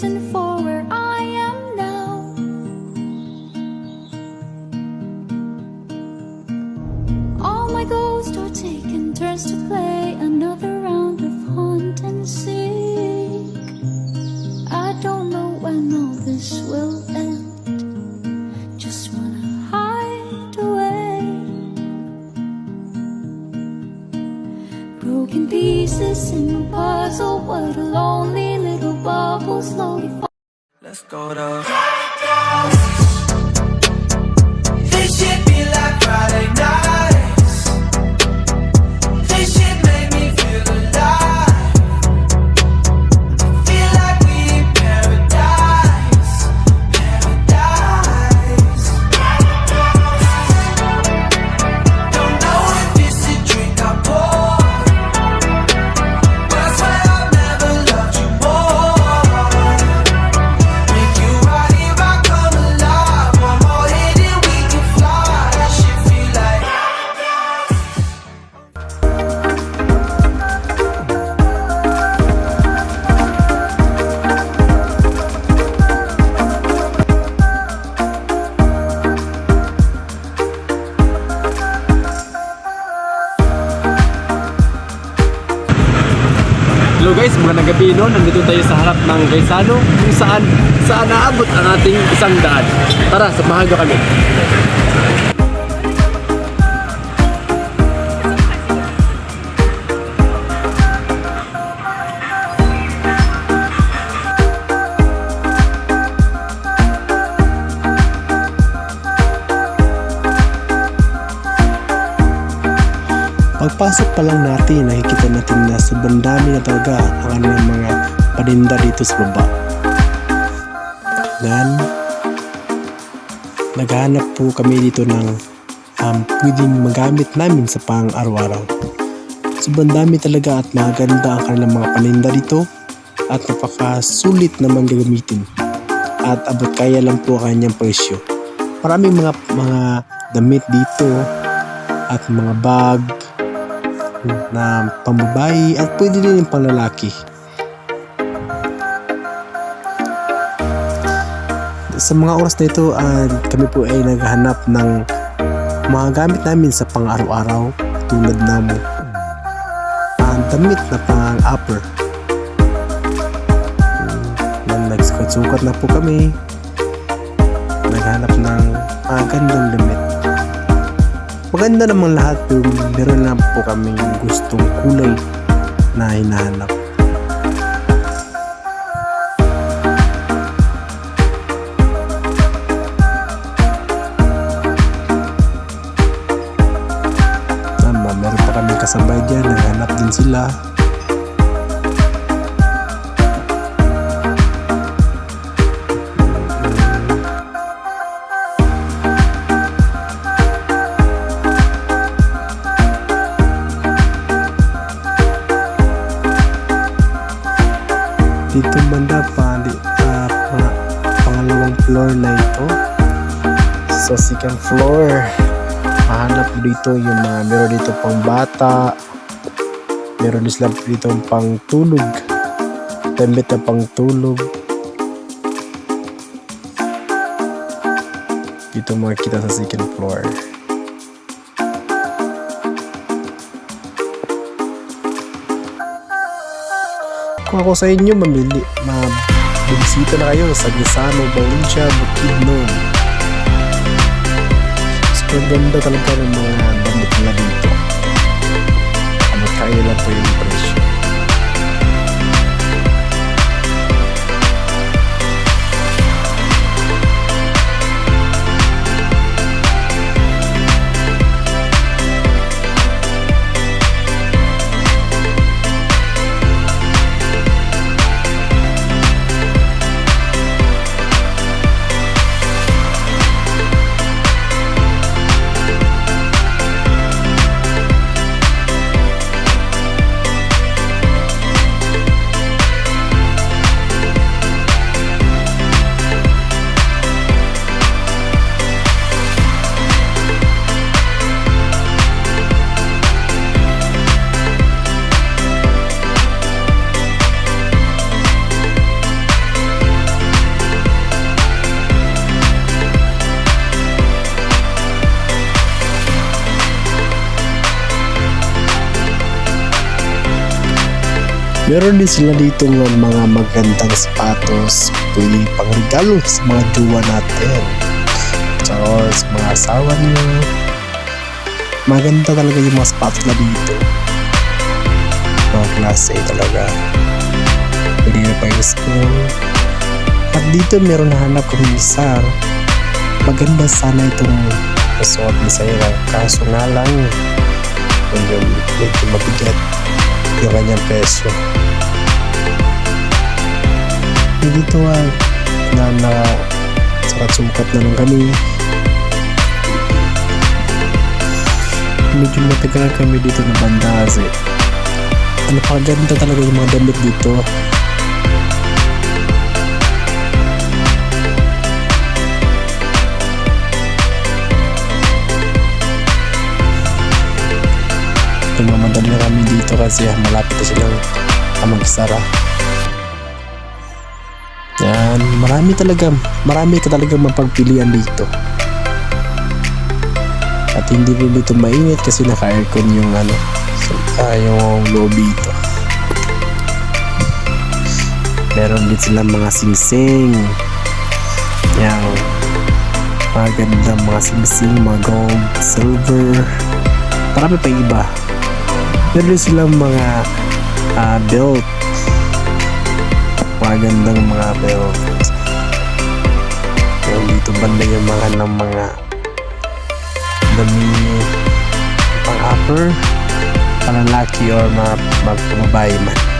reason for where I am now. All my ghosts are taking turns to play another round of hunt and seek. I don't know when all this will end. Just wanna hide away. Broken pieces in a puzzle, what a lonely little bubble slowly falls. Let's go to paradise. This shit be like Friday nights. This shit make me feel alive. Feel like we in paradise. Paradise. Don't know if this is a drink I pour, but I swear I've never loved you more. Make you right here, I come alive. One more hit and we can fly. That shit feel like Hello guys, magandang gabi no. Nandito tayo sa harap ng Gaisano kung saan naabot ang ating 100. Tara, samahan nyo kami. Pagpasok pa lang natin, nakikita natin na sobrang dami na talaga ang mga paninda dito sa baba. Naghahanap po kami dito ng pwedeng magamit namin sa pang araw-araw. Sobrang dami talaga at maganda ang kanilang mga paninda dito at napakasulit naman gagamitin at abot kaya lang po ang kanyang presyo. Maraming mga damit dito at mga bag na pambabae at pwede din yung panglalaki. Sa mga oras na ito kami po ay naghahanap ng mga gamit namin sa pang araw-araw tulad ng damit na pang upper. Nagsukat na po kami, naghanap ng gandang damit. Maganda naman lahat pero meron lang po kami gustong kulay na hinahanap. Meron pa kami kasabay dyan, naghanap din sila. Dito banda pangalawang floor na ito. Sa second floor, mahanap dito yung meron dito pang bata, meron din sila dito pang tulog, tambit na pang tulog. Dito makikita sa second floor. Kung ako sa inyo mabisita na kayo sa Gaisano, Valencia, Bukidnon. Super ganda talaga ng mga damit nila dito. Kaya lang po yung presyo. Meron din sila dito ng mga magandang sapatos, pwede pang regalo sa mga jowa natin. Or sa mga asawa niyo. Maganda talaga yung mga sapatos na dito. Mga klase talaga. Pwede na pa yung school. At dito meron nahanap kami isa. Maganda sana itong resort ni Saira. Kaso nga lang, medyo mabigat yung kanyang presyo. Dito na sukat na lang kami. Medyo matagal kami dito na banda kasi napakaganda talaga yung mga damit dito. Tumamadali na kami dito kasi malapit na silang magsara. Yan, marami ka talaga mapagpilian dito. At hindi rin dito mainit kasi naka-aircon yung yung lobby ito. Meron din silang mga singsing. Yan, magandang mga singsing, mga gold, silver, marami pa iba. Meron din silang mga belt. Magandang mga belt. Yung dito banda yung mga dami pang upper, panlalaki or mga babae man.